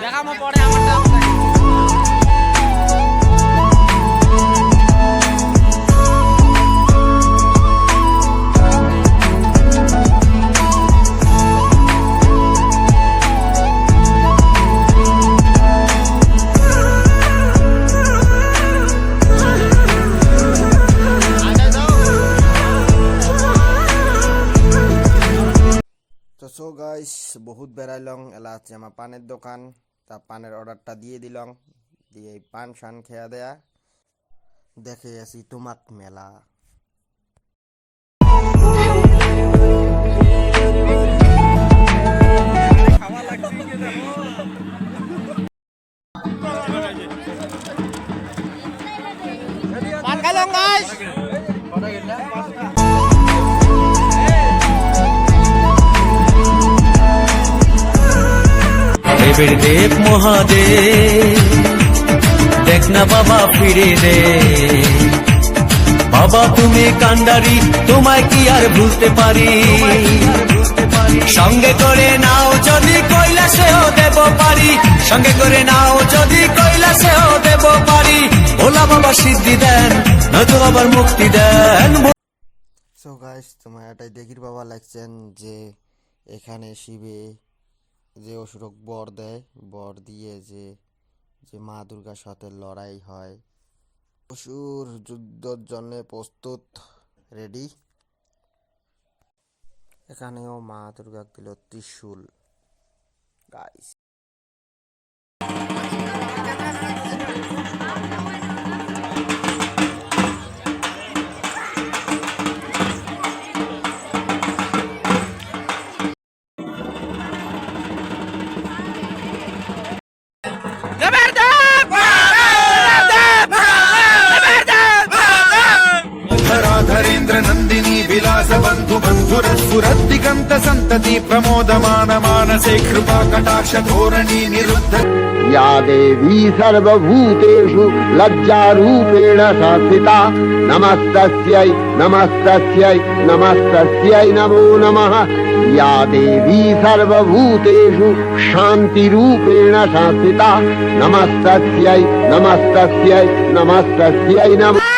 দেখাবো পরে আমারটা। তো সো গাইস বহুত বেড়াইলং এলা আছে আমার পানের দোকান তা পানের অর্ডারটা দিয়ে দিলং দিয়ে পান শান খেয়া দেয়া দেখে আসি তোমাক মেলা পান খাইলং গাইস। দেবের দেব মহাদেব দেখ না বাবা ফিরে দে বাবা তুমি কান্ডারি তোমায় কি আর ভুলতে পারি সঙ্গে করে নাও যদি কৈলাসেও দেব পারি সঙ্গে করে নাও যদি কৈলাসেও দেব পারি ভোলা বাবা সিদ্ধি দেন নয়তো আবার মুক্তি দেন। সো গাইস তোমার এটাই দেখির বাবা লাগছেন যে এখানে শিবে যে অসুরক বর দেয় বর দিয়ে যে যে মা দুর্গার সাথে লড়াই হয় অসুর যুদ্ধের জন্য প্রস্তুত রেডি এখানেও মা দুর্গা দিল ত্রিশূল গাইস धरेन्द्र नंदिनी विलास बंधु बंधुर स्फुरद्दिगंत संतति प्रमोदमान मानसे कृपा कटाक्ष धोरणी निरुद्ध या देवी सर्वभूतेषु लज्जारूपेण संस्थिता नमस्तस्यै नमस्तस्यै नमस्तस्यै नमो नमः या देवी सर्वभूतेषु शान्तिरूपेण संस्थिता नमस्तस्यै नमस्तस्यै नमस्तस्यै नमः